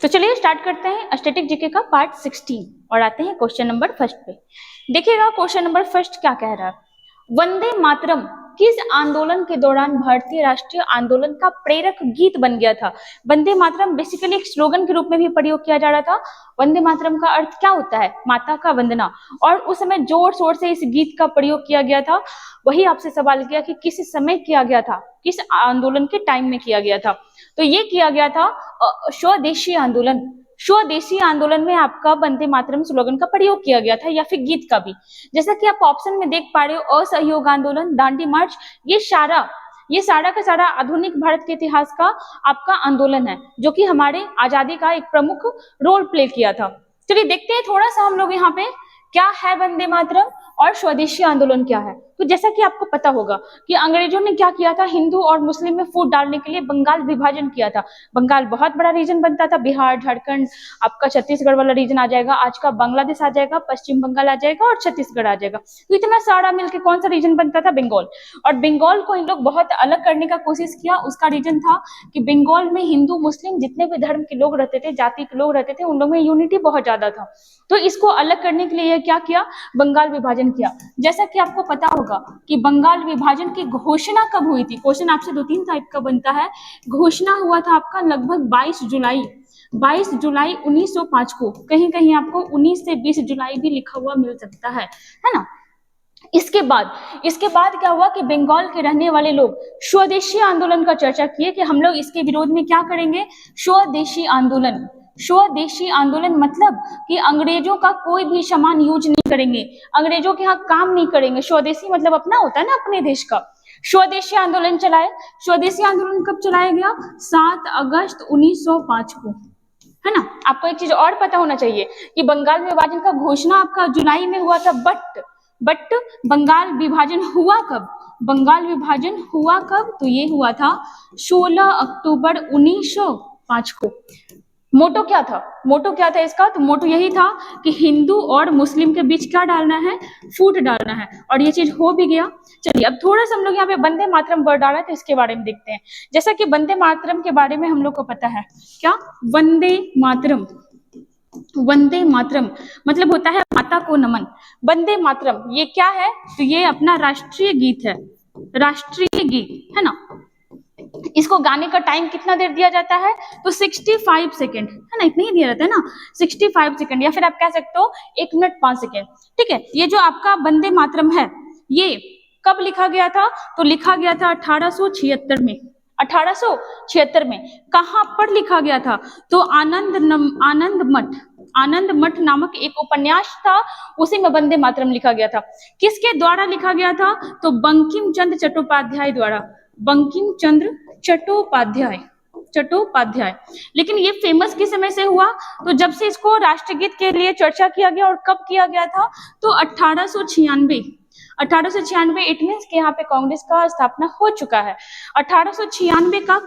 तो चलिए स्टार्ट करते हैं स्टैटिक जीके का पार्ट 16 और आते हैं क्वेश्चन नंबर फर्स्ट पे। देखिएगा क्वेश्चन नंबर फर्स्ट क्या कह रहा है। वंदे मातरम किस आंदोलन के दौरान भारतीय राष्ट्रीय आंदोलन का प्रेरक गीत बन गया था। वंदे मातरम बेसिकली एक स्लोगन के रूप में भी प्रयोग किया जा रहा था। वंदे मातरम का अर्थ क्या होता है, माता का वंदना, और उस समय जोर शोर से इस गीत का प्रयोग किया गया था। वही आपसे सवाल किया कि किस समय किया गया था, किस आंदोलन के टाइम में किया गया था। तो ये किया गया था स्वदेशी आंदोलन। स्वदेशी आंदोलन में आपका वंदे मातरम स्लोगन का प्रयोग किया गया था, या फिर गीत का भी। जैसा कि आप ऑप्शन में देख पा रहे हो, असहयोग आंदोलन, दांडी मार्च, ये सारा का सारा आधुनिक भारत के इतिहास का आपका आंदोलन है, जो कि हमारे आजादी का एक प्रमुख रोल प्ले किया था। चलिए देखते हैं थोड़ा सा हम लोग यहाँ पे क्या है वंदे मातरम और स्वदेशी आंदोलन क्या है। तो जैसा कि आपको पता होगा कि अंग्रेजों ने क्या किया था, हिंदू और मुस्लिम में फूट डालने के लिए बंगाल विभाजन किया था। बंगाल बहुत बड़ा रीजन बनता था, बिहार, झारखंड, आपका छत्तीसगढ़ वाला रीजन आ जाएगा, आज का बांग्लादेश आ जाएगा, पश्चिम बंगाल आ जाएगा और छत्तीसगढ़ आ जाएगा। तो इतना सारा मिलकर कौन सा रीजन बनता था, बंगाल। और बंगाल को इन लोग बहुत अलग करने का कोशिश किया। उसका रीजन था कि बंगाल में हिंदू मुस्लिम जितने भी धर्म के लोग रहते थे, जाति के लोग रहते थे, उन लोगों में यूनिटी बहुत ज्यादा था। तो इसको अलग करने के लिए क्या किया, बंगाल विभाजन किया। जैसा कि आपको पता होगा कि बंगाल विभाजन की घोषणा कब हुई थी। क्वेश्चन आपसे 2-3 टाइप का बनता है। घोषणा हुआ था आपका लगभग 22 जुलाई 1905 को। कहीं कहीं आपको 19 से 20 जुलाई भी लिखा हुआ मिल सकता है ना। इसके बाद क्या हुआ कि बंगाल के रहने वाले लोग स्वदेशी आंदोलन का चर्चा किए कि हम लोग इसके विरोध में क्या करेंगे, स्वदेशी आंदोलन। स्वदेशी आंदोलन मतलब कि अंग्रेजों का कोई भी सामान यूज नहीं करेंगे, अंग्रेजों के यहाँ काम नहीं करेंगे। स्वदेशी मतलब अपना होता है ना, अपने देश का। स्वदेशी आंदोलन चलाए। स्वदेशी आंदोलन कब चलाया गया, 7 अगस्त 1905 को, है ना। आपको एक चीज और पता होना चाहिए कि बंगाल विभाजन का घोषणा आपका जुलाई में हुआ था, बट बंगाल विभाजन हुआ कब, बंगाल विभाजन हुआ कब, तो ये हुआ था 16 अक्टूबर 1905 को। मोटो क्या था इसका, तो मोटो यही था कि हिंदू और मुस्लिम के बीच क्या डालना है, फूट डालना है, और ये चीज हो भी गया। चलिए अब थोड़ा सा हम लोग यहाँ पे वंदे मातरम वर्ड आ रहा है तो इसके बारे में देखते हैं। जैसा कि वंदे मातरम के बारे में हम लोग को पता है, क्या वंदे मातरम मतलब होता है माता को नमन। वंदे मातरम ये क्या है, तो ये अपना राष्ट्रीय गीत है, राष्ट्रीय गीत है ना। इसको गाने का टाइम कितना देर दिया जाता है, तो 65 सेकेंड है ना, इतना ही दिया जाता है ना, 65 सेकेंड, या फिर आप कह सकते हो 1 मिनट 5 सेकेंड। ठीक है, ये जो आपका वंदे मातरम है ये कब लिखा गया था, तो लिखा गया था 1876 में। 1876 में कहां पर लिखा गया था, तो आनंद मठ नामक एक उपन्यास था, उसी में वंदे मातरम लिखा गया था। किसके द्वारा लिखा गया था, तो बंकिम चंद्र चट्टोपाध्याय द्वारा, बंकिम चंद्र चट्टोपाध्याय। लेकिन ये फेमस किस समय से हुआ, तो जब से इसको राष्ट्रगीत के लिए चर्चा किया गया, और कब किया गया था, तो 1896 इट मीन्स कि यहाँ पे कांग्रेस का स्थापना हो चुका है। 1896 का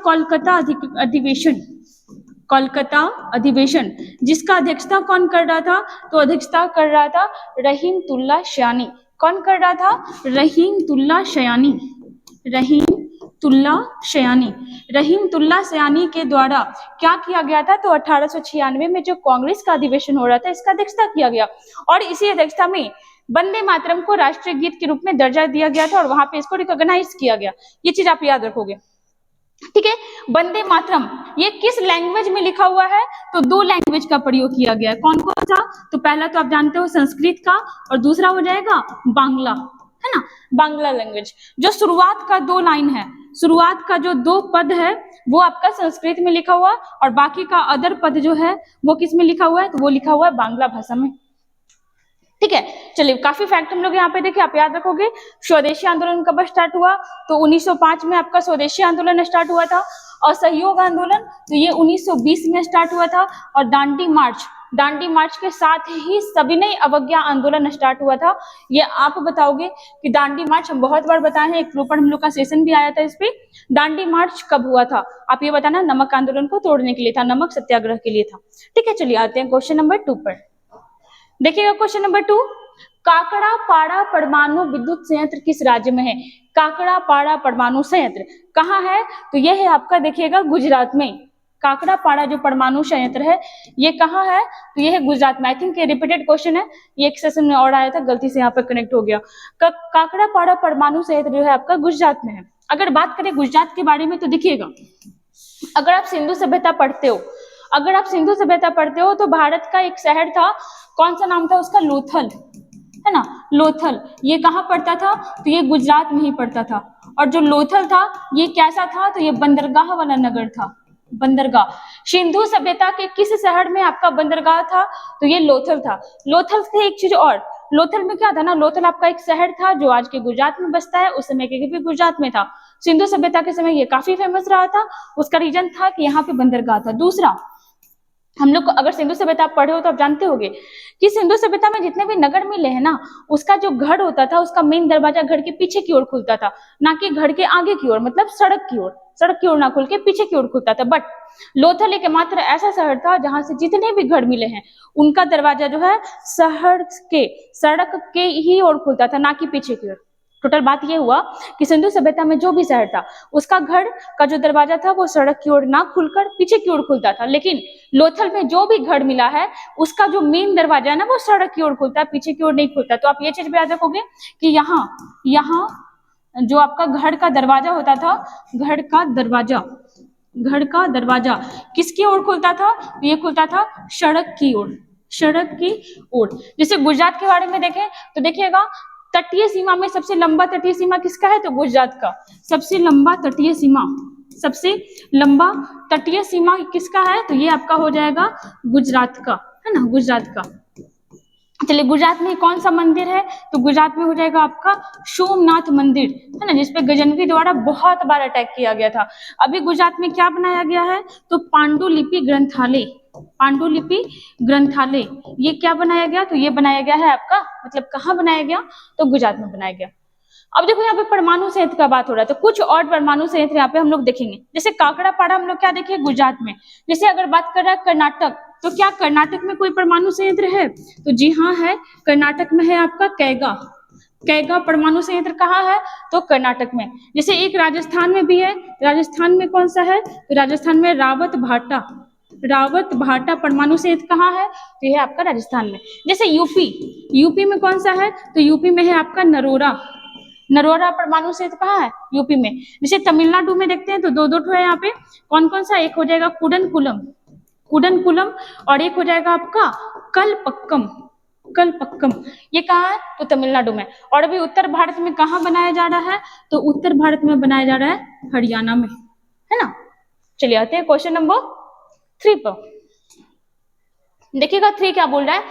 कोलकाता अधिवेशन जिसका अध्यक्षता कौन कर रहा था, तो अध्यक्षता कर रहा था रहीमतुल्लाह सयानी। कौन कर रहा था, रहीमतुल्लाह सयानी के द्वारा क्या किया गया था, तो 1896 में जो कांग्रेस का अधिवेशन हो रहा था इसका अध्यक्षता किया गया, और इसी अध्यक्षता में वंदे मातरम को राष्ट्रीय गीत के रूप में दर्जा दिया गया था, और वहां पे इसको रिकॉग्नाइज किया गया। ये चीज आप याद रखोगे, ठीक है। वंदे मातरम ये किस लैंग्वेज में लिखा हुआ है, तो 2 लैंग्वेज का प्रयोग किया गया है। कौन कौन सा, तो पहला तो आप जानते हो संस्कृत का, और दूसरा हो जाएगा बांग्ला, है ना, बांग्ला लैंग्वेज। जो शुरुआत का 2 लाइन है, शुरुआत का जो 2 पद है वो आपका संस्कृत में लिखा हुआ, और बाकी का अदर पद जो है वो किस में लिखा हुआ है, तो वो लिखा हुआ है बांग्ला भाषा में। ठीक है, चलिए काफी फैक्ट हम लोग यहाँ पे देखे, आप याद रखोगे। स्वदेशी आंदोलन कब स्टार्ट हुआ, तो 1905 में आपका स्वदेशी आंदोलन स्टार्ट हुआ था। असहयोग आंदोलन तो ये 1920 में स्टार्ट हुआ था। और दांडी मार्च के साथ ही सविनय अवज्ञा आंदोलन स्टार्ट हुआ था। ये आप बताओगे कि दांडी मार्च, हम बहुत बार बताए हैं, एक प्रॉपर हम लोग का सेशन भी आया था इस पे। दांडी मार्च कब हुआ था, आप ये बताना। नमक आंदोलन को तोड़ने के लिए था, नमक सत्याग्रह के लिए था। ठीक है, चलिए आते हैं क्वेश्चन नंबर 2 पर। देखिएगा क्वेश्चन नंबर 2, काकड़ापाड़ा परमाणु विद्युत संयंत्र किस राज्य में है। काकड़ापाड़ा परमाणु संयंत्र कहाँ है, तो यह है आपका, देखिएगा गुजरात में। काकड़ापाड़ा जो परमाणु संयंत्र है ये कहाँ है, तो ये है गुजरात में। आई थिंक ये रिपीटेड क्वेश्चन है, ये एक सेशन में और आया था, गलती से यहाँ पे कनेक्ट हो गया। काकड़ापाड़ा परमाणु संयंत्र जो है आपका गुजरात में है। अगर बात करें गुजरात के बारे में तो देखिएगा, अगर आप सिंधु सभ्यता पढ़ते हो, अगर आप सिंधु सभ्यता पढ़ते हो तो भारत का एक शहर था, कौन सा नाम था उसका, लोथल, है ना, लोथल। ये कहाँ पड़ता था, तो ये गुजरात में ही पड़ता था। और जो लोथल था ये कैसा था, तो ये बंदरगाह वाला नगर था, बंदरगाह। सिंधु सभ्यता के किस शहर में आपका बंदरगाह था, तो ये लोथल था। लोथल से एक चीज और, लोथल में क्या था ना, लोथल आपका एक शहर था जो आज के गुजरात में बसता है, उस समय के भी गुजरात में था। सिंधु सभ्यता के समय ये काफी फेमस रहा था, उसका रीजन था कि यहाँ पे बंदरगाह था। दूसरा, हम लोग अगर सिंधु सभ्यता पढ़े हो तो आप जानते होंगे कि सिंधु सभ्यता में जितने भी नगर मिले हैं ना, उसका जो घर होता था उसका मेन दरवाजा घर के पीछे की ओर खुलता था, ना कि घर के आगे की ओर, मतलब सड़क की ओर, सड़क की ओर ना खुल के पीछे की ओर खुलता था। बट लोथल एक मात्र ऐसा शहर था जहां से जितने भी घर मिले हैं उनका दरवाजा जो है शहर के, सड़क के ही ओर खुलता था, ना कि पीछे की ओर। टोटल बात ये हुआ कि सिंधु सभ्यता में जो भी शहर था उसका घर का जो दरवाजा था वो सड़क की ओर ना खुलकर पीछे की ओर खुलता था, लेकिन लोथल में जो भी घर मिला है उसका जो मेन दरवाजा है ना वो सड़क की ओर खुलता है, पीछे की ओर नहीं खुलता। तो आप ये चीज भी याद रखोगे कि यहाँ जो आपका घर का दरवाजा होता था, घर का दरवाजा किसकी ओर खुलता था, ये खुलता था सड़क की ओर, सड़क की ओर। जैसे गुजरात के बारे में देखें तो देखिएगा, तटीय सीमा में सबसे लंबा तटीय सीमा किसका है, तो गुजरात का। सबसे लंबा तटीय सीमा, सबसे लंबा तटीय सीमा किसका है, तो ये आपका हो जाएगा गुजरात का, है ना, गुजरात का। चलिए, गुजरात में कौन सा मंदिर है, तो गुजरात में हो जाएगा आपका सोमनाथ मंदिर, है ना, जिसपे गजनवी द्वारा बहुत बार अटैक किया गया था। अभी गुजरात में क्या बनाया गया है, तो पांडुलिपि ग्रंथालय, पांडुलिपि ग्रंथालय ये क्या बनाया गया, तो ये बनाया गया है आपका, मतलब कहाँ बनाया गया, तो गुजरात में बनाया गया। अब देखो यहाँ पे परमाणु संयंत्र का बात हो रहा है, तो कुछ और परमाणु संयंत्र यहाँ पे हम लोग देखेंगे। जैसे काकड़ापाड़ा हम लोग क्या देखे, गुजरात में। जैसे अगर बात कर रहा है कर्नाटक, तो क्या कर्नाटक में कोई परमाणु संयंत्र है, तो जी हाँ है, कर्नाटक में है आपका कैगा, कैगा परमाणु संयंत्र कहाँ है, तो कर्नाटक में। जैसे एक राजस्थान में भी है, राजस्थान में कौन सा है, तो राजस्थान में रावत भाटा परमाणु संयंत्र कहाँ है, तो यह है आपका राजस्थान में। जैसे यूपी में कौन सा है, तो यूपी में है आपका नरोरा परमाणु संयंत्र कहाँ है, यूपी में। जैसे तमिलनाडु में देखते हैं तो दो ठो है यहाँ पे, कौन कौन सा, एक हो जाएगा कुडनकुलम और एक हो जाएगा आपका कलपक्कम, ये कहाँ है, तो तमिलनाडु में। और अभी उत्तर भारत में कहाँ बनाया जा रहा है, तो उत्तर भारत में बनाया जा रहा है हरियाणा में, है ना। चलिए आते हैं क्वेश्चन नंबर 3 पर। देखिएगा 3 क्या बोल रहा है,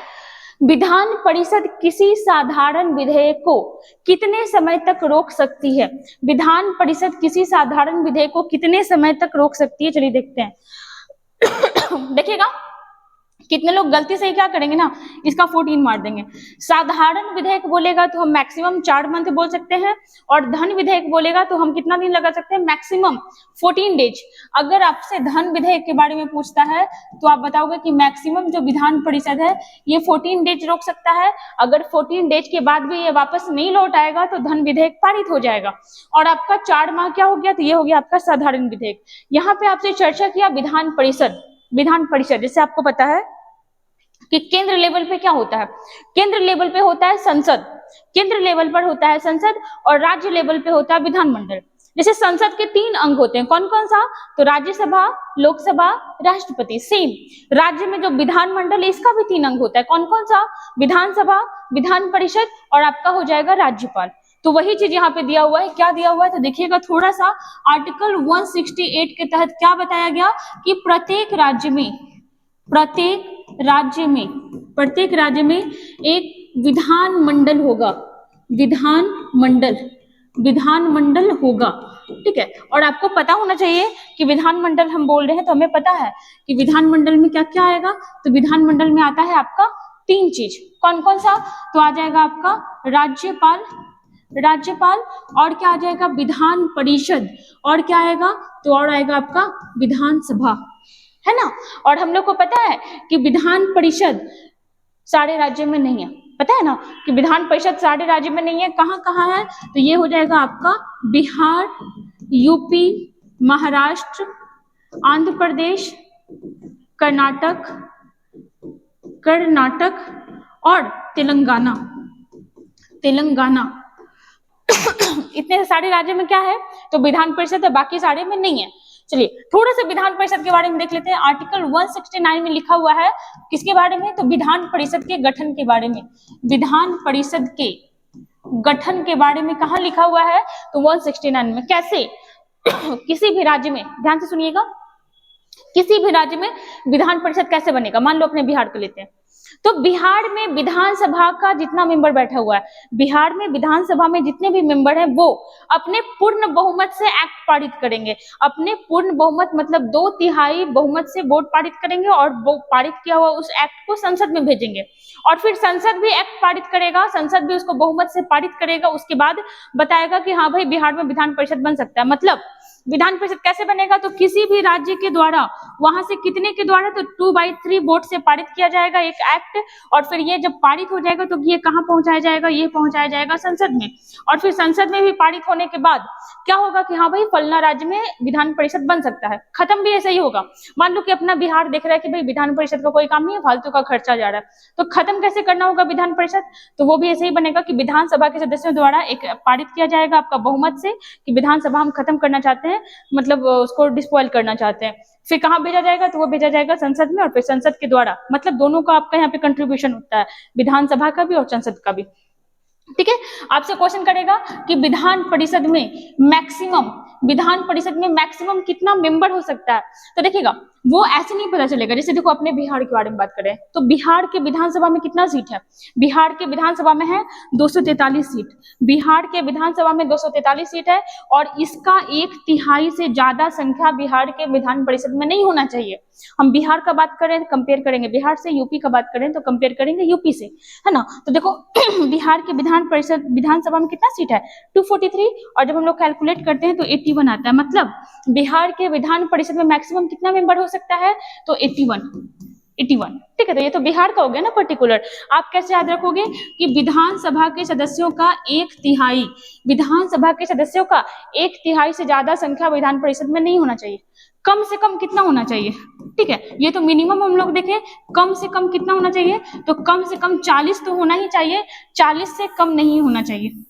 विधान परिषद किसी साधारण विधेयक को कितने समय तक रोक सकती है, विधान परिषद किसी साधारण विधेयक को कितने समय तक रोक सकती है। चलिए देखते हैं। देखिएगा कितने लोग गलती से ही क्या करेंगे ना, इसका 14 मार देंगे। साधारण विधेयक बोलेगा तो हम मैक्सिमम 4 मंथ बोल सकते हैं, और धन विधेयक बोलेगा तो हम कितना दिन लगा सकते हैं, मैक्सिमम 14 डेज। अगर आपसे धन विधेयक के बारे में पूछता है तो आप बताओगे कि मैक्सिमम जो विधान परिषद है ये 14 डेज रोक सकता है। अगर 14 डेज के बाद भी ये वापस नहीं लौट आएगा तो धन विधेयक पारित हो जाएगा, और आपका 4 माह क्या हो गया, तो ये हो गया आपका साधारण विधेयक। यहाँ पे आपसे चर्चा किया विधान परिषद, जैसे आपको पता है कि केंद्र लेवल पे क्या होता है, केंद्र लेवल पे होता है संसद, केंद्र लेवल पर होता है संसद, और राज्य लेवल पे होता है विधानमंडल। जैसे संसद के 3 अंग होते हैं, कौन कौन सा, तो राज्यसभा, लोकसभा, राष्ट्रपति। सेम राज्य में जो विधानमंडल है इसका भी 3 अंग होता है, कौन कौन सा, विधानसभा, विधान परिषद और आपका हो जाएगा राज्यपाल। तो वही चीज यहाँ पे दिया हुआ है, क्या दिया हुआ है, तो देखिएगा थोड़ा सा, आर्टिकल 168 के तहत क्या बताया गया कि प्रत्येक राज्य में एक विधानमंडल होगा, विधानमंडल होगा, ठीक है। और आपको पता होना चाहिए कि विधानमंडल हम बोल रहे हैं तो हमें पता है कि विधानमंडल में क्या क्या आएगा, तो विधानमंडल में आता है आपका 3 चीज, कौन कौन सा, तो आ जाएगा आपका राज्यपाल, और क्या आ जाएगा, विधान परिषद, और क्या आएगा, तो और आएगा आपका विधानसभा, है ना। और हम लोग को पता है कि विधान परिषद सारे राज्यों में नहीं है, पता है ना कि विधान परिषद सारे राज्यों में नहीं है, कहाँ कहाँ है, तो ये हो जाएगा आपका बिहार, यूपी, महाराष्ट्र, आंध्र प्रदेश, कर्नाटक, और तेलंगाना। इतने सारे राज्य में क्या है, तो विधान परिषद है, बाकी सारे में नहीं है। चलिए थोड़ा सा विधान परिषद के बारे में देख लेते हैं। आर्टिकल 169 में लिखा हुआ है किसके बारे में, तो विधान परिषद के गठन के बारे में। विधान परिषद के गठन के बारे में कहाँ लिखा हुआ है, तो 169 में। कैसे किसी भी राज्य में, ध्यान से सुनिएगा, किसी भी राज्य में विधान परिषद कैसे बनेगा। मान लो अपने बिहार को लेते हैं, तो बिहार में विधानसभा का जितना मेंबर बैठा हुआ है, बिहार में विधानसभा में जितने भी मेंबर हैं वो अपने पूर्ण बहुमत से एक्ट पारित करेंगे। अपने पूर्ण बहुमत मतलब 2/3 बहुमत से वोट पारित करेंगे और वो पारित किया हुआ उस एक्ट को संसद में भेजेंगे, और फिर संसद भी एक्ट पारित करेगा, संसद भी उसको बहुमत से पारित करेगा। उसके बाद बताएगा कि हाँ भाई बिहार में विधान परिषद बन सकता है। मतलब विधान परिषद कैसे बनेगा, तो किसी भी राज्य के द्वारा, वहां से कितने के द्वारा, तो 2/3 वोट से पारित किया जाएगा एक एक्ट, और फिर ये जब पारित हो जाएगा तो ये कहाँ पहुंचाया जाएगा, ये पहुंचाया जाएगा संसद में, और फिर संसद में भी पारित होने के बाद क्या होगा कि हाँ भाई फलना राज्य में विधान परिषद बन सकता है। खत्म भी ऐसे ही होगा। मान लो कि अपना बिहार देख रहा है कि भाई विधान परिषद का कोई काम नहीं है, फालतू का खर्चा जा रहा है, तो खत्म कैसे करना होगा विधान परिषद, तो वो भी ऐसे ही बनेगा कि विधानसभा के सदस्यों द्वारा एक पारित किया जाएगा आपका बहुमत से कि विधानसभा हम खत्म करना चाहते हैं, मतलब उसको डिस्पॉइल करना चाहते हैं। फिर कहाँ भेजा जाएगा, तो वो भेजा जाएगा संसद में, और फिर संसद के द्वारा, मतलब दोनों का आपका यहाँ पे कंट्रीब्यूशन होता है, विधानसभा का भी और संसद का भी। ठीक है, आपसे क्वेश्चन करेगा कि विधान परिषद में मैक्सिमम कितना मेंबर हो सकता है। तो देखिएगा वो ऐसे नहीं पता चलेगा। जैसे देखो अपने बिहार के बारे में बात करें तो बिहार के विधानसभा में कितना सीट है, बिहार के विधानसभा में है 243 सीट। बिहार के विधानसभा में 243 सीट है, और इसका 1/3 से ज्यादा संख्या बिहार के विधान परिषद में नहीं होना चाहिए। हम बिहार का बात करें, कंपेयर करेंगे बिहार से, यूपी का बात करें तो कंपेयर करेंगे यूपी से, है ना। तो देखो बिहार के विधानसभा में कितना सीट है, 243, और जब हम लोग कैलकुलेट करते हैं तो 81 आता है। मतलब बिहार के विधान परिषद में मैक्सिमम कितना मेंबर हो सकता है, तो 81। ठीक है, तो ये तो बिहार का हो गया ना पर्टिकुलर। आप कैसे याद रखोगे कि विधानसभा के सदस्यों का 1/3, विधानसभा के सदस्यों का 1/3 से ज्यादा संख्या विधान परिषद में नहीं होना चाहिए। कम से कम कितना होना चाहिए, ठीक है, ये तो मिनिमम हम लोग देखें, कम से कम कितना होना चाहिए, तो कम से कम 40 तो होना ही चाहिए, 40 से कम नहीं होना चाहिए।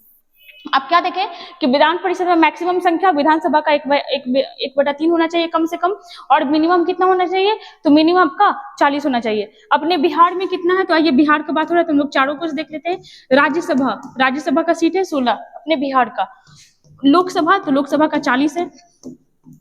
आप क्या देखें कि विधान परिषद में मैक्सिमम संख्या विधानसभा का 1/3 होना चाहिए कम से कम, और मिनिमम कितना होना चाहिए, तो मिनिमम आपका 40 होना चाहिए। अपने बिहार में कितना है, तो आइए बिहार का बात हो रहा है तो हम लोग चारों को देख लेते हैं। राज्यसभा का सीट है 16 अपने बिहार का, लोकसभा तो लोकसभा का 40 है,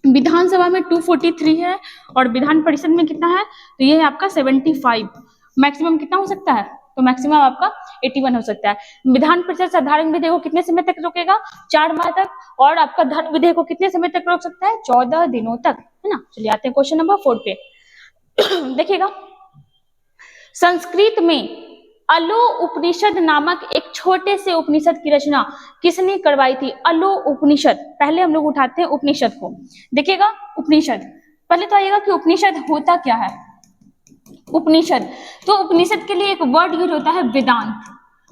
विधानसभा में 243 है, और विधान परिषद में कितना है, तो ये है आपका 75। मैक्सिमम कितना हो सकता है, तो मैक्सिमम आपका 81 हो सकता है। विधान परिषद साधारण विधेयक को कितने समय तक रोकेगा, 4 माह तक, और आपका धन विधेयक को कितने समय तक रोक सकता है, 14 दिनों तक, है ना। चलिए आते हैं क्वेश्चन नंबर 4 पे। देखिएगा संस्कृत में अलो उपनिषद नामक एक छोटे से उपनिषद की रचना किसने करवाई थी। अलो उपनिषद, पहले हम लोग उठाते हैं उपनिषद को। देखिएगा उपनिषद, पहले तो आइएगा कि उपनिषद होता क्या है। उपनिषद, तो उपनिषद के लिए एक वर्ड यूज होता है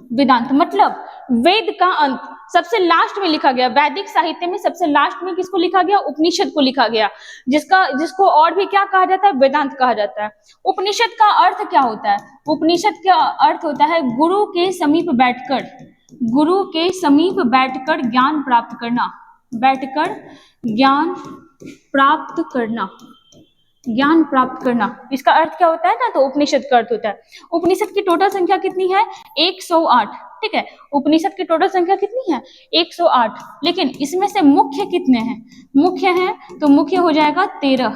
वेदांत मतलब वेद का अंत सबसे लास्ट में लिखा गया। वैदिक साहित्य में सबसे लास्ट में किसको लिखा गया, उपनिषद को लिखा गया, जिसको और भी क्या कहा जाता है, वेदांत कहा जाता है। उपनिषद का अर्थ क्या होता है, उपनिषद का अर्थ होता है गुरु के समीप बैठकर ज्ञान प्राप्त करना, इसका अर्थ क्या होता है ना, तो उपनिषद का अर्थ होता है। उपनिषद की टोटल संख्या कितनी है, 108। ठीक है, उपनिषद की टोटल संख्या कितनी है, 108। लेकिन इसमें से मुख्य कितने हैं, मुख्य हैं तो मुख्य हो जाएगा 13।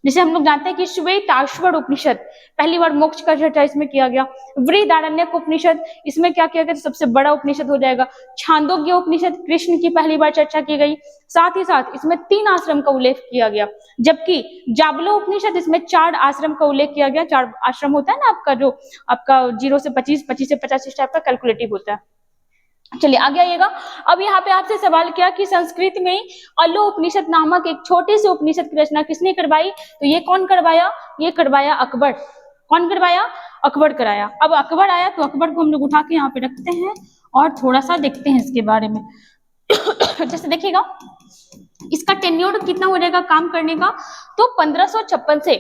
जैसे हम लोग जानते हैं कि श्वेताश्वर उपनिषद, पहली बार मोक्ष का चर्चा इसमें किया गया। बृहदारण्यक उपनिषद, इसमें क्या किया गया, तो सबसे बड़ा उपनिषद हो जाएगा। छांदोग्य उपनिषद, कृष्ण की पहली बार चर्चा की गई। साथ ही साथ इसमें 3 आश्रम का उल्लेख किया गया, जबकि जाबलो उपनिषद इसमें 4 आश्रम का उल्लेख किया गया। 4 आश्रम होता है ना आपका, जो आपका 0 से 25, 25 से 50 इस टाइप का कैलकुलेटिव होता है। चलिए आगे आइएगा। अब यहाँ पे आपसे सवाल किया कि संस्कृत में अलो उपनिषद नामक एक छोटे से उपनिषद की रचना किसने करवाई, तो ये कौन करवाया, ये करवाया अकबर। कौन करवाया, अकबर कराया। अब अकबर आया तो अकबर को हम लोग उठा के यहाँ पे रखते हैं और थोड़ा सा देखते हैं इसके बारे में। जैसे देखिएगा इसका टेन्योर कितना हो जाएगा काम करने का, तो 1556 से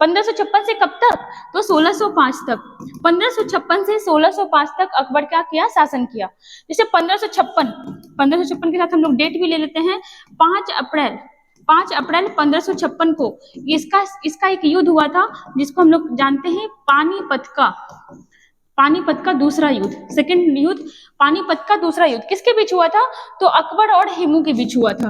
1556 से कब तक? तो 1605 तक। 1556 से 1605 तक अकबर क्या किया? शासन किया। जैसे 1556 के साथ हम लोग डेट भी ले लेते हैं, 5 अप्रैल 1556 को इसका एक युद्ध हुआ था जिसको हम लोग जानते हैं पानीपत का दूसरा युद्ध, सेकंड युद्ध पानीपत का दूसरा युद्ध किसके बीच हुआ था? तो अकबर और हेमू के बीच हुआ था।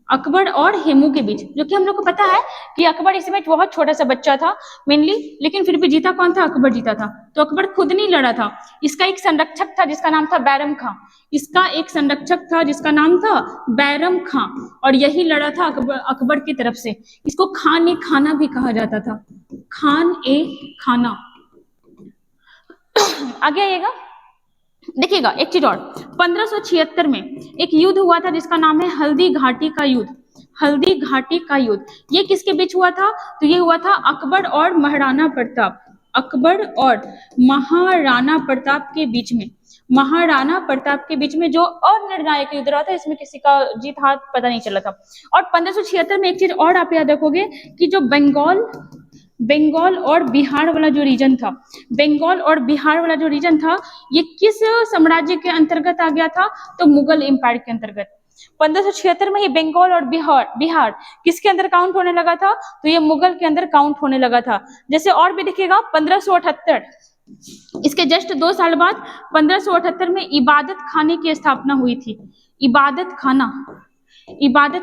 अकबर और हेमू के बीच, जो कि हम लोग को पता है कि अकबर इस समय बहुत छोटा सा बच्चा था मेनली, लेकिन फिर भी जीता कौन था? अकबर जीता था। तो अकबर खुद नहीं लड़ा था, इसका एक संरक्षक था जिसका नाम था बैरम खां। इसका एक संरक्षक था जिसका नाम था बैरम खां, और यही लड़ा था अकबर की तरफ से। इसको खान ए खाना भी कहा जाता था, खान ए खाना। आगे आइएगा, देखिएगा एक चीज और, 1576 में एक युद्ध हुआ था जिसका नाम है हल्दी घाटी का युद्ध। हल्दी घाटी का युद्ध ये किसके बीच हुआ था? तो ये हुआ था अकबर और महाराणा प्रताप, अकबर और महाराणा प्रताप के बीच में। महाराणा प्रताप के बीच में जो अनिर्णायक युद्ध रहा था, इसमें किसी का जीत हाथ पता नहीं चला था। और 1576 में एक चीज और आप याद रखोगे कि जो बंगाल और बिहार वाला जो रीजन था, बंगाल और बिहार वाला जो रीजन था, ये किस साम्राज्य के अंतर्गत आ गया था? तो मुगल एम्पायर के अंतर्गत। 1576 में ही बंगाल और बिहार किसके अंदर काउंट होने लगा था? तो ये मुगल के अंदर काउंट होने लगा था। जैसे और भी देखिएगा, 1578 इसके जस्ट 2 साल बाद 1578 में इबादत खाने की स्थापना हुई थी। इबादत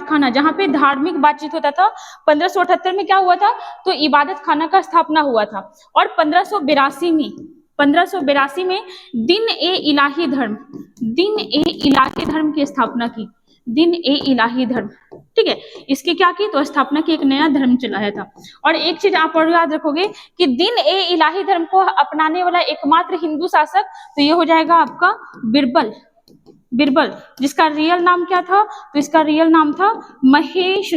खाना जहां पे धार्मिक बातचीत होता था, 1578 में क्या हुआ था? तो इबादत खाना का स्थापना हुआ था। और 1582 में दिन ए इलाही धर्म की स्थापना की। दिन ए इलाही धर्म, ठीक है, इसकी क्या की? तो स्थापना की, एक नया धर्म चलाया था। और एक चीज आप और याद रखोगे कि दिन ए इलाही धर्म को अपनाने वाला एकमात्र हिंदू शासक, तो ये हो जाएगा आपका बिरबल, जिसका रियल नाम क्या था? तो इसका रियल नाम था महेश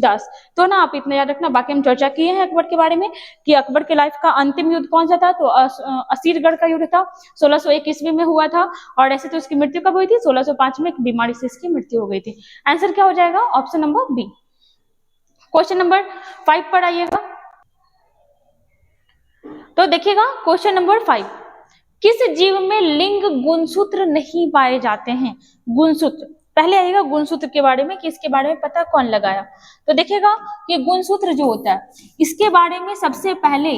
दास। तो ना आप इतना याद रखना। बाकी हम चर्चा किए हैं अकबर के बारे में कि अकबर के लाइफ का अंतिम युद्ध कौन सा था? तो असीरगढ़ का युद्ध था, 1601 ईस्वी में हुआ था। और ऐसे तो इसकी मृत्यु कब हुई थी? 1605 में एक बीमारी से इसकी मृत्यु हो गई थी। आंसर क्या हो जाएगा? Option number B. Question number 5 पर आइएगा। तो देखिएगा क्वेश्चन नंबर 5, किस जीव में लिंग गुणसूत्र नहीं पाए जाते हैं? गुणसूत्र, पहले आएगा गुणसूत्र के बारे में कि इसके बारे में पता कौन लगाया। तो देखिएगा कि गुणसूत्र जो होता है, इसके बारे में सबसे पहले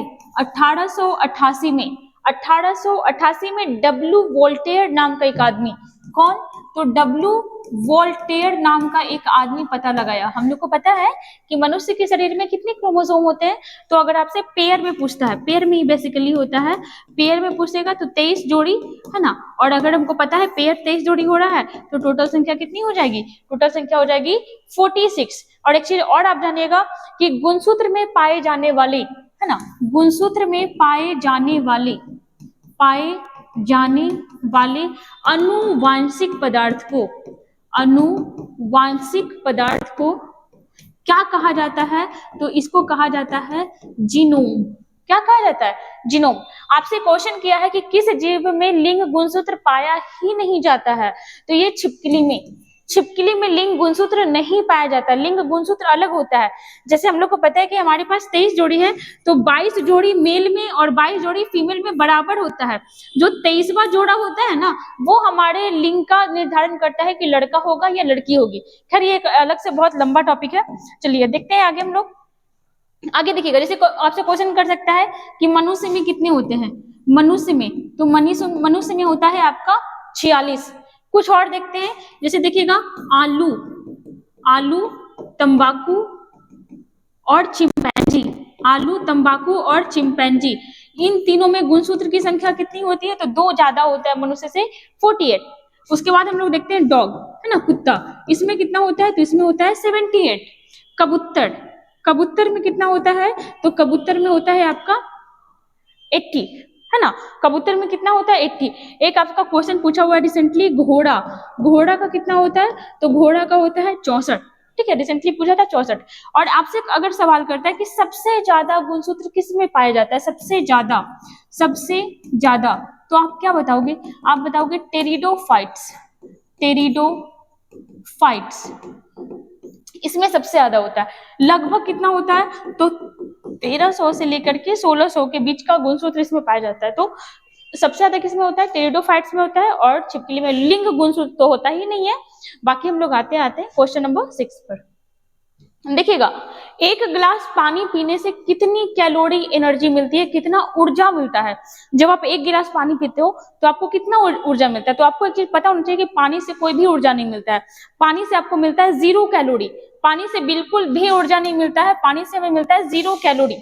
1888 में डब्ल्यू वोल्टेयर नाम का एक आदमी, कौन? तो डब्ल्यू वोल्टेयर नाम का एक आदमी पता लगाया। हम लोग को पता है कि मनुष्य के शरीर में कितने क्रोमोसोम होते हैं? तो अगर आपसे पेयर में पूछता है, पेयर में ही बेसिकली होता है, पेयर में पूछेगा तो 23 जोड़ी है ना। और अगर हमको पता है पेयर 23 जोड़ी हो रहा है, तो टोटल संख्या कितनी हो जाएगी? टोटल संख्या हो जाएगी 46। और एक चीज और आप जानिएगा कि गुणसूत्र में पाए जाने वाले, है ना, गुणसूत्र में पाए जाने वाले अनुवांशिक पदार्थ को क्या कहा जाता है? तो इसको कहा जाता है जीनोम। क्या कहा जाता है? जीनोम। आपसे क्वेश्चन किया है कि किस जीव में लिंग गुणसूत्र पाया ही नहीं जाता है? तो ये छिपकली में लिंग गुणसूत्र नहीं पाया जाता। लिंग गुणसूत्र अलग होता है। जैसे हम लोग को पता है कि हमारे पास 23 जोड़ी है, तो 22 जोड़ी मेल में और 22 जोड़ी फीमेल में बराबर होता है। जो 23वां जोड़ा होता है ना, वो हमारे लिंग का निर्धारण करता है कि लड़का होगा या लड़की होगी। खैर ये एक अलग से बहुत लंबा टॉपिक है। चलिए देखते हैं आगे हम लोग। आगे देखिएगा, जैसे आपसे क्वेश्चन कर सकता है कि मनुष्य में कितने होते हैं? मनुष्य में होता है आपका 46। कुछ और देखते हैं, जैसे देखिएगा आलू, तंबाकू और चिंपैंजी, इन तीनों में गुणसूत्र की संख्या कितनी होती है? तो 2 ज्यादा होता है मनुष्य से, 48। उसके बाद हम लोग देखते हैं डॉग, है ना, कुत्ता, इसमें कितना होता है? तो इसमें होता है 78। कबूतर में कितना होता है? तो कबूतर में होता है आपका 80, है ना। कबूतर में कितना होता है? 80। एक आपका क्वेश्चन पूछा हुआ है रिसेंटली, घोड़ा का कितना होता है? तो घोड़ा का होता है 64, ठीक है, रिसेंटली पूछा था 64। और आपसे अगर सवाल करता है कि सबसे ज्यादा गुणसूत्र किस में पाया जाता है? सबसे ज्यादा, तो आप क्या बताओगे? आप बताओगे टेरिडोफाइट्स। इसमें सबसे ज्यादा होता है, लगभग कितना होता है, तो 1300 से लेकर के 1600 के बीच का गुणसूत्र इसमें पाया जाता है। तो सबसे ज्यादा किसमें होता है, टेरिडोफाइट्स में होता है, और छिपकली में लिंग गुणसूत्र तो होता ही नहीं है। बाकी हम लोग आते हैं क्वेश्चन नंबर 6 पर। देखिएगा, एक गिलास पानी पीने से कितनी कैलोरी एनर्जी मिलती है, कितना ऊर्जा मिलता है। जब आप एक गिलास पानी पीते हो तो आपको कितना ऊर्जा मिलता है, तो आपको एक चीज पता होना चाहिए कि पानी से कोई भी ऊर्जा नहीं मिलता है। पानी से आपको मिलता है 0 कैलोरी, पानी से बिल्कुल भी ऊर्जा नहीं मिलता है, पानी से हमें मिलता है 0 कैलोरी।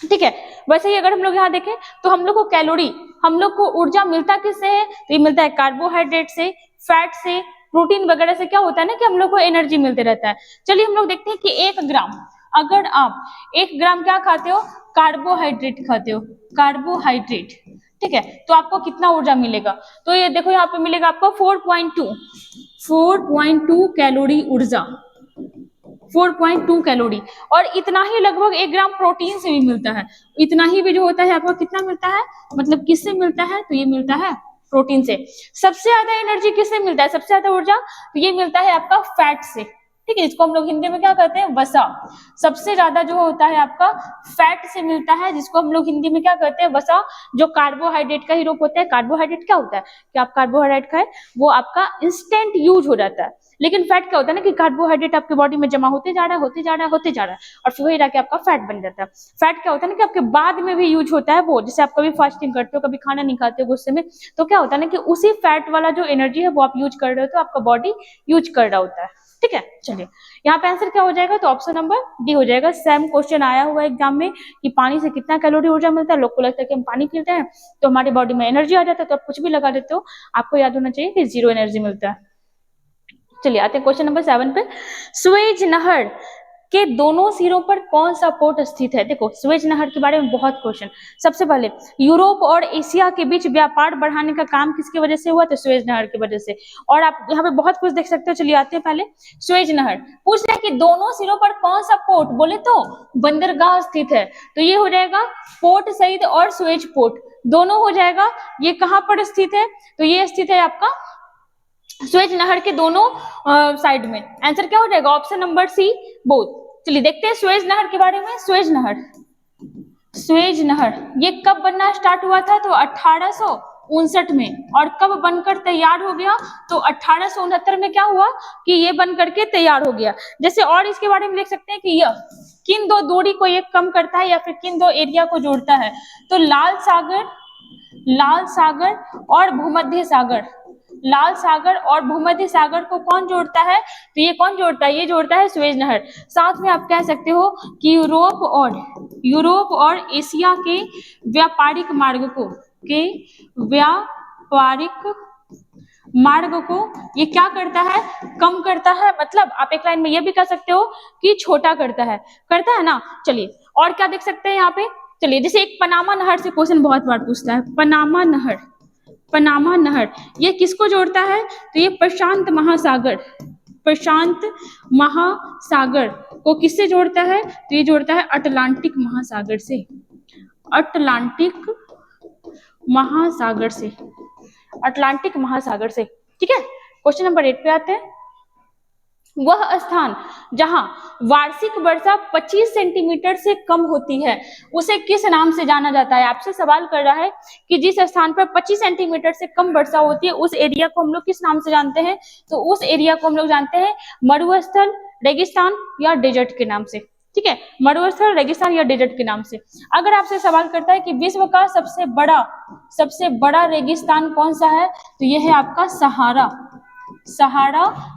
ठीक है, वैसे ही अगर हम लोग यहाँ देखें तो हम लोग को कैलोरी, हम लोग को ऊर्जा मिलता किससे है, तो ये मिलता है कार्बोहाइड्रेट से, फैट से, प्रोटीन वगैरह से। क्या होता है ना कि हम लोग को एनर्जी मिलते रहता है। चलिए हम लोग देखते हैं कि 1 ग्राम, अगर आप 1 ग्राम क्या खाते हो, कार्बोहाइड्रेट खाते हो, कार्बोहाइड्रेट, ठीक है, तो आपको कितना ऊर्जा मिलेगा, तो ये देखो यहाँ पे मिलेगा आपको 4.2 कैलोरी ऊर्जा, 4.2 कैलोरी। और इतना ही लगभग 1 ग्राम प्रोटीन से भी मिलता है। इतना ही भी जो होता है आपको कितना मिलता है, मतलब किससे मिलता है, तो ये मिलता है प्रोटीन से। सबसे ज्यादा एनर्जी किससे मिलता है, सबसे ज्यादा ऊर्जा, तो ये मिलता है आपका फैट से। ठीक है, इसको हम लोग हिंदी में क्या कहते हैं, वसा। सबसे ज्यादा जो होता है आपका फैट से मिलता है, जिसको हम लोग हिंदी में क्या कहते हैं, वसा, जो कार्बोहाइड्रेट का ही रूप होता है। कार्बोहाइड्रेट क्या होता है कि आप कार्बोहाइड्रेट खाए वो आपका इंस्टेंट यूज हो जाता है, लेकिन फैट क्या होता है ना कि कार्बोहाइड्रेट आपके बॉडी में जमा होते जा रहा है, होते जा रहा है, होते जा रहा है, और फिर वही जाके आपका फैट बन जाता है। फैट क्या होता है ना कि आपके बाद में भी यूज होता है वो, जैसे आप कभी फास्टिंग करते हो, कभी खाना नहीं खाते हो गुस्से में, तो क्या होता है ना कि उसी फैट वाला जो एनर्जी है वो आप यूज कर रहे हो, तो आपका बॉडी यूज कर रहा होता है। ठीक है, चलिए यहाँ पे आंसर क्या हो जाएगा, तो ऑप्शन नंबर डी हो जाएगा। सेम क्वेश्चन आया हुआ है एग्जाम में कि पानी से कितना कैलोरी ऊर्जा मिलता है। लोग को लगता है कि हम पानी पीते हैं तो हमारी बॉडी में एनर्जी आ जाता है, तो आप कुछ भी लगा देते हो, आपको याद होना चाहिए कि 0 एनर्जी मिलता है। चलिए आते हैं क्वेश्चन नंबर 7 पे। सुएज नहर के दोनों सिरों पर कौन सा पोर्ट स्थित है। देखो सुएज नहर के बारे में बहुत क्वेश्चन। सबसे पहले यूरोप और एशिया के बीच व्यापार बढ़ाने का काम किसकी वजह से हुआ, तो सुएज नहर की वजह से। और आप यहाँ पे बहुत कुछ देख सकते हो। चलिए आते हैं पहले सुएज नहर। पूछ रहे हैं कि दोनों सिरों पर कौन सा पोर्ट, बोले तो बंदरगाह स्थित है, तो ये हो जाएगा पोर्ट सईद और सुएज पोर्ट, दोनों हो जाएगा। ये कहाँ पर स्थित है, तो ये स्थित है आपका सुएज नहर के दोनों साइड में। आंसर क्या हो जाएगा, ऑप्शन नंबर सी बोथ। चलिए देखते हैं सुएज नहर के बारे में। सुएज नहर ये कब बनना स्टार्ट हुआ था, तो 1859 में। और कब बनकर तैयार हो गया, तो 1869 में क्या हुआ कि ये बन करके तैयार हो गया। जैसे और इसके बारे में देख सकते हैं कि यह किन दो दूरी को ये कम करता है या फिर किन दो एरिया को जोड़ता है, तो लाल सागर और भूमध्य सागर, लाल सागर और भूमध्य सागर को कौन जोड़ता है, तो ये कौन जोड़ता है, ये जोड़ता है सुएज नहर। साथ में आप कह सकते हो कि यूरोप और एशिया के व्यापारिक मार्ग को ये क्या करता है, कम करता है। मतलब आप एक लाइन में ये भी कह सकते हो कि छोटा करता है ना। चलिए और क्या देख सकते हैं यहाँ पे। चलिए जैसे एक पनामा नहर से क्वेश्चन बहुत बार पूछता है। पनामा नहर ये किसको जोड़ता है, तो ये प्रशांत महासागर को किससे जोड़ता है, तो ये जोड़ता है अटलांटिक महासागर से। ठीक है, क्वेश्चन नंबर 8 पे आते हैं। वह स्थान जहां वार्षिक वर्षा 25 सेंटीमीटर से कम होती है उसे किस नाम से जाना जाता है। आपसे सवाल कर रहा है कि जिस स्थान पर 25 सेंटीमीटर से कम वर्षा होती है उस एरिया को हम लोग किस नाम से जानते हैं, तो उस एरिया को हम लोग जानते हैं मरुस्थल, रेगिस्तान या डेजर्ट के नाम से। ठीक है, मरुस्थल, रेगिस्तान या डेजर्ट के नाम से। अगर आपसे सवाल करता है कि विश्व का सबसे बड़ा रेगिस्तान कौन सा है, तो यह है आपका सहारा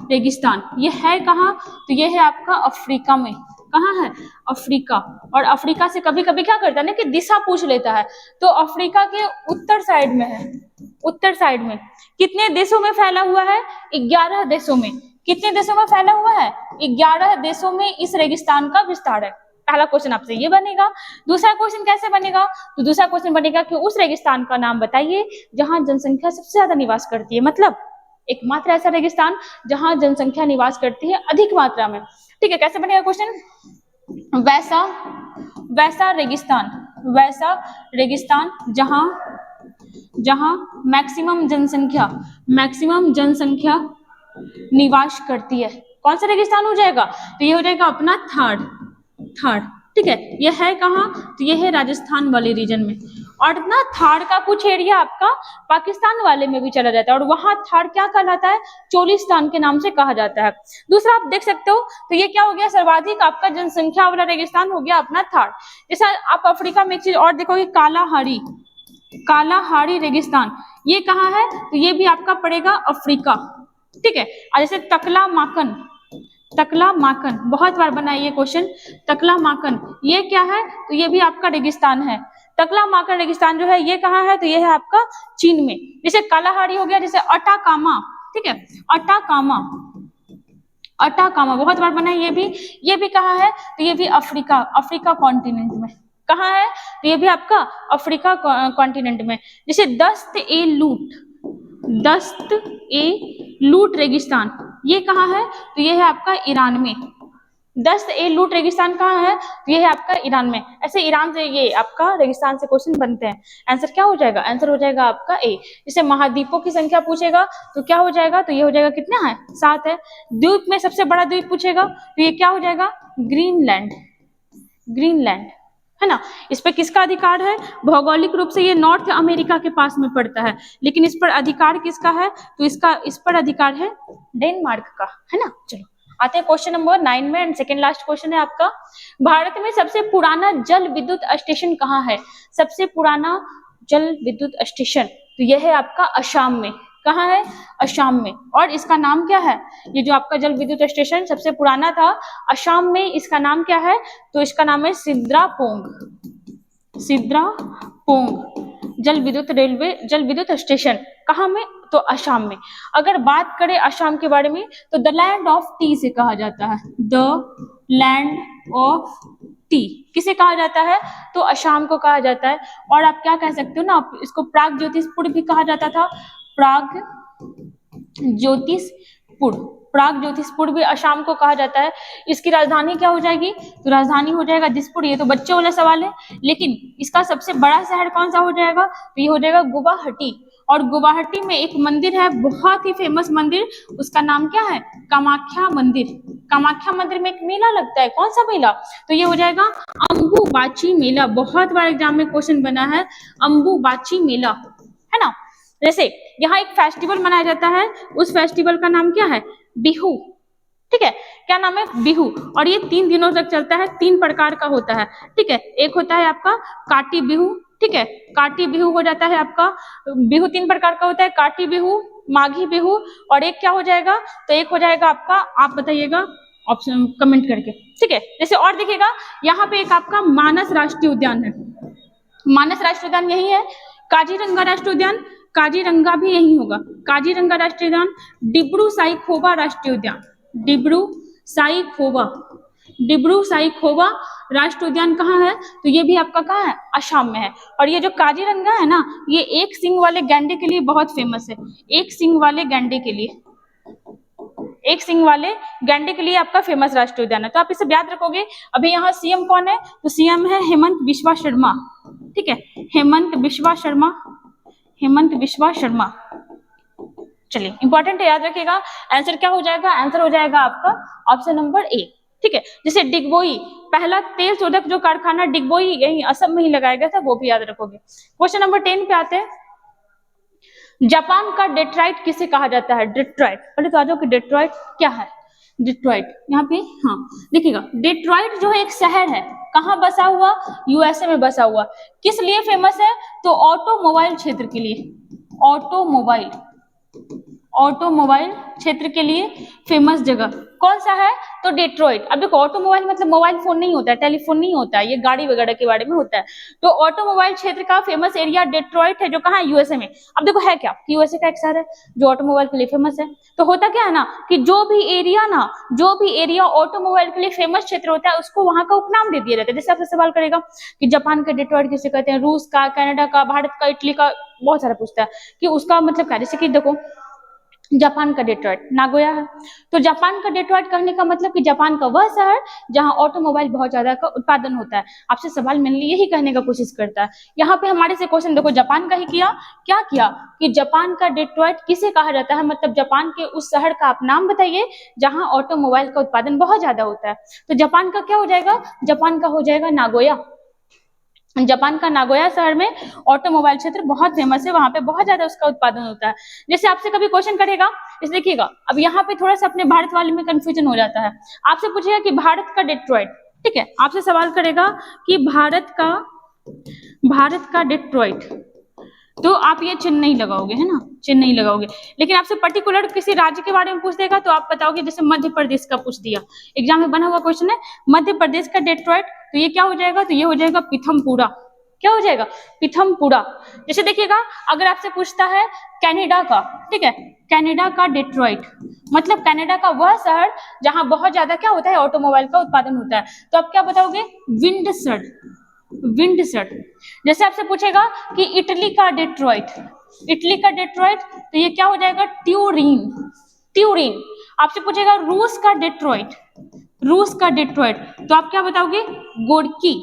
रेगिस्तान। ये है कहाँ, तो ये है आपका अफ्रीका में। कहाँ है, अफ्रीका। और अफ्रीका से कभी कभी क्या करता है ना कि दिशा पूछ लेता है, तो अफ्रीका के उत्तर साइड में है। उत्तर साइड में कितने देशों में फैला हुआ है, 11 देशों में। कितने देशों में फैला हुआ है, 11 देशों में इस रेगिस्तान का विस्तार है। पहला क्वेश्चन आपसे ये बनेगा। दूसरा क्वेश्चन कैसे बनेगा, तो दूसरा क्वेश्चन बनेगा कि उस रेगिस्तान का नाम बताइए जहां जनसंख्या सबसे ज्यादा निवास करती है। मतलब एकमात्र ऐसा रेगिस्तान जहां जनसंख्या निवास करती है अधिक मात्रा में। ठीक है, कैसे बनेगा क्वेश्चन, वैसा रेगिस्तान जहां मैक्सिमम जनसंख्या निवास करती है। कौन सा रेगिस्तान हो जाएगा? तो ये हो जाएगा अपना थर्ड, थर्ड, ठीक है। ये है कहाँ? तो ये है राजस्थान वाले रीजन में। और ना थार का कुछ एरिया आपका पाकिस्तान वाले में भी चला जाता है, और वहां थार क्या कहलाता है? चोलिस्तान के नाम से कहा जाता है। दूसरा आप देख सकते हो, तो ये क्या हो गया? सर्वाधिक आपका जनसंख्या वाला रेगिस्तान हो गया अपना थार। जैसा आप अफ्रीका में एक चीज और देखोगे, कालाहारी, कालाहारी रेगिस्तान, ये कहाँ है? तो ये भी आपका पड़ेगा अफ्रीका, ठीक है। और जैसे टकला माकन, टकला माकन बहुत बार बना है ये क्वेश्चन, टकला माकन ये क्या है? तो ये भी आपका रेगिस्तान है। टकला माकन रेगिस्तान जो है ये कहाँ है? तो ये है आपका चीन में। जैसे कालाहारी हो गया, जैसे अटाकामा, ठीक है, अटाकामा, अटाकामा बहुत बार बना है ये भी कहाँ है? तो ये भी अफ्रीका, अफ्रीका कॉन्टिनेंट में। कहाँ है? तो ये भी आपका अफ्रीका कॉन्टिनेंट में। जैसे दस्त ए लूट, दस्त ए लूट रेगिस्तान ये कहाँ है? तो ये है आपका ईरान में। दस्त ए लूट रेगिस्तान कहाँ है? तो ये है आपका ईरान में। ऐसे ईरान से ये आपका रेगिस्तान से क्वेश्चन बनते हैं। आंसर क्या हो जाएगा? आंसर हो जाएगा आपका ए। जैसे महाद्वीपों की संख्या पूछेगा तो क्या हो जाएगा? तो ये हो जाएगा कितना है? 7 है। द्वीप में सबसे बड़ा द्वीप पूछेगा तो ये क्या हो जाएगा? ग्रीनलैंड, ग्रीनलैंड, है ना। इस पर किसका अधिकार है? भौगोलिक रूप से ये नॉर्थ अमेरिका के पास में पड़ता है, लेकिन इस पर अधिकार किसका है? तो इस पर अधिकार है डेनमार्क का, है ना। चलो आते हैं क्वेश्चन नंबर 9 में, एंड सेकेंड लास्ट क्वेश्चन है आपका। भारत में सबसे पुराना जल विद्युत स्टेशन कहाँ है? सबसे पुराना जल विद्युत स्टेशन तो यह है आपका असम में। कहाँ है? असम में। और इसका नाम क्या है? ये जो आपका जल विद्युत स्टेशन सबसे पुराना था असम में, इसका नाम क्या है? तो इसका नाम है सिद्रापोंग, सिद्रापोंग जल विद्युत स्टेशन। कहाँ में? तो असम में। अगर बात करें असम के बारे में तो द लैंड ऑफ टी से कहा जाता है, द लैंड ऑफ टी किसे कहा जाता है? तो असम को कहा जाता है। और आप क्या कह सकते हो ना, इसको प्राग ज्योतिषपुर भी कहा जाता था, प्राग ज्योतिषपुर, प्राग ज्योतिषपुर भी असम को कहा जाता है। इसकी राजधानी क्या हो जाएगी? तो राजधानी हो जाएगा दिसपुर। ये तो बच्चों वाला सवाल है, लेकिन इसका सबसे बड़ा शहर कौन सा हो जाएगा? तो ये हो जाएगा गुवाहाटी। और गुवाहाटी में एक मंदिर है, बहुत ही फेमस मंदिर, उसका नाम क्या है? कामाख्या मंदिर। कामाख्या मंदिर में एक मेला लगता है, कौन सा मेला? तो ये हो जाएगा अम्बुबाची मेला। बहुत बार एग्जाम में क्वेश्चन बना है अम्बुबाची मेला, है ना। जैसे यहाँ एक फेस्टिवल मनाया जाता है, उस फेस्टिवल का नाम क्या है? बिहू, ठीक है। क्या नाम है? बिहू। और ये 3 दिनों तक चलता है, 3 प्रकार का होता है, ठीक है। एक होता है आपका काटी बिहू, ठीक है, काटी बिहू हो जाता है आपका। बिहू 3 प्रकार का होता है, काटी बिहू, माघी बिहू, और एक क्या हो जाएगा? तो एक हो जाएगा आपका, आप बताइएगा ऑप्शन कमेंट करके, ठीक है। जैसे और देखिएगा यहाँ पे एक आपका मानस राष्ट्रीय उद्यान है, मानस राष्ट्रीय उद्यान यही है। काजीरंगा राष्ट्रीय उद्यान, काजीरंगा भी यही होगा, काजीरंगा राष्ट्रीय उद्यान। डिब्रू साईखोवा राष्ट्रीय उद्यान, डिब्रू साईखोवा, डिब्रू साईखोवा राष्ट्रीय उद्यान कहाँ है? तो ये भी आपका कहाँ है? असम में है। और ये जो काजीरंगा है ना, ये एक सींग वाले गैंडे के लिए बहुत फेमस है, एक सींग वाले गैंडे के लिए, एक सींग वाले गैंडे के लिए आपका फेमस राष्ट्रीय उद्यान है। तो आप इसे याद रखोगे। अभी यहाँ सीएम कौन है? तो सीएम है हेमंत बिस्वा शर्मा, ठीक है, हेमंत बिस्वा शर्मा, हेमंत बिस्वा शर्मा। चलिए इंपॉर्टेंट है, याद रखिएगा। आंसर क्या हो जाएगा? आंसर हो जाएगा आपका ऑप्शन नंबर ए, ठीक है। जैसे डिगबोई, पहला तेल शोधक जो कारखाना डिगबोई यही असम में ही लगाया गया था, वो भी याद रखोगे। क्वेश्चन नंबर 10 पे आते हैं। जापान का डेट्रॉइट किसे कहा जाता है? डेट्रॉइट, पहले तो आ जाओ कि डेट्रॉइट क्या है? डेट्रॉइट यहाँ पे, हाँ देखिएगा, डेट्रॉइट जो है एक शहर है, कहाँ बसा हुआ? यूएसए में बसा हुआ। किस लिए फेमस है? तो ऑटोमोबाइल क्षेत्र के लिए, ऑटोमोबाइल, ऑटोमोबाइल क्षेत्र के लिए फेमस जगह कौन सा है? तो डेट्रॉइट। अब देखो ऑटोमोबाइल मतलब मोबाइल फोन नहीं होता है, टेलीफोन नहीं होता है, ये गाड़ी वगैरह के बारे में होता है। तो ऑटोमोबाइल क्षेत्र का फेमस एरिया डेट्रॉइट है, जो कहाँ है? यूएसए में। अब देखो है क्या कि यूएसए का एक शहर है जो ऑटोमोबाइल के लिए फेमस है। तो होता क्या है ना कि जो भी एरिया ऑटोमोबाइल के लिए फेमस क्षेत्र होता है, उसको वहां का उपनाम दे दिया जाता है। जैसे आपसे सवाल करेगा कि जापान का डेट्रॉइट किसे कहते हैं, रूस का, कनाडा का, भारत का, इटली का, बहुत सारा पूछता है कि उसका मतलब क्या। जैसे कि देखो जापान का डेट्रॉइट नागोया है। तो जापान का डेट्रॉइट कहने का मतलब कि जापान का वह शहर जहां ऑटोमोबाइल बहुत ज्यादा का उत्पादन होता है। आपसे सवाल मेनली यही कहने का कोशिश करता है। यहाँ पे हमारे से क्वेश्चन देखो, जापान का ही किया, क्या किया कि जापान का डेट्रॉइट किसे कहा जाता है, मतलब जापान के उस शहर का आप नाम बताइए जहां ऑटोमोबाइल का उत्पादन बहुत ज्यादा होता है। तो जापान का क्या हो जाएगा, जापान का हो जाएगा नागोया। जापान का नागोया शहर में ऑटोमोबाइल क्षेत्र बहुत फेमस है, वहां पे बहुत ज्यादा उसका उत्पादन होता है। जैसे आपसे कभी क्वेश्चन करेगा, इस देखिएगा, अब यहाँ पे थोड़ा सा अपने भारत वाले में कंफ्यूजन हो जाता है। आपसे पूछेगा कि भारत का डेट्रॉइट, ठीक है, आपसे सवाल करेगा कि भारत का डेट्रॉइट, तो आप ये चिन्ह नहीं लगाओगे, है ना, चिन्ह नहीं लगाओगे। लेकिन आपसे पर्टिकुलर किसी राज्य के बारे में पूछ देगा तो आप बताओगे, जैसे मध्य प्रदेश का पूछ दिया, एग्जाम में बना हुआ क्वेश्चन है मध्य प्रदेश का डेट्रॉइट, तो ये क्या हो जाएगा, तो ये हो जाएगा पीथमपुरा। क्या हो जाएगा, पीथमपुरा। जैसे देखिएगा, अगर आपसे पूछता है कनाडा का, ठीक है, कनाडा का डेट्रॉइट, मतलब कनाडा का वह शहर जहां बहुत ज्यादा क्या होता है, ऑटोमोबाइल का उत्पादन होता है, तो आप क्या बताओगे, विंडसर, विंडसर। जैसे आपसे पूछेगा कि इटली का डेट्रॉइट, इटली का डेट्रॉइट, तो ये क्या हो जाएगा, ट्यूरिन, ट्यूरिन। आपसे पूछेगा रूस का डेट्रॉइट, रूस का डेट्रॉइट, तो आप क्या बताओगे, गोर्की,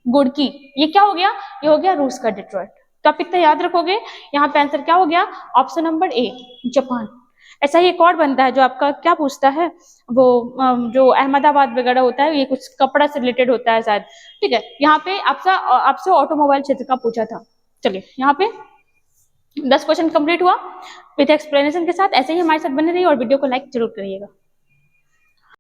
गोर्की। ये क्या हो गया, ये हो गया रूस का डेट्रॉइट। तो आप इतना याद रखोगे, यहाँ पे आंसर क्या हो गया, ऑप्शन नंबर ए, जापान। ऐसा ही एक और बनता है जो आपका क्या पूछता है, वो जो अहमदाबाद वगैरह होता है, ये कुछ कपड़ा से रिलेटेड होता है शायद, ठीक है। यहाँ पे आपसे ऑटोमोबाइल क्षेत्र का पूछा था। चलिए, यहाँ पे 10 क्वेश्चन कंप्लीट हुआ विथ एक्सप्लेनेशन के साथ। ऐसे ही हमारे साथ बने रहिए और वीडियो को लाइक जरूर करिएगा।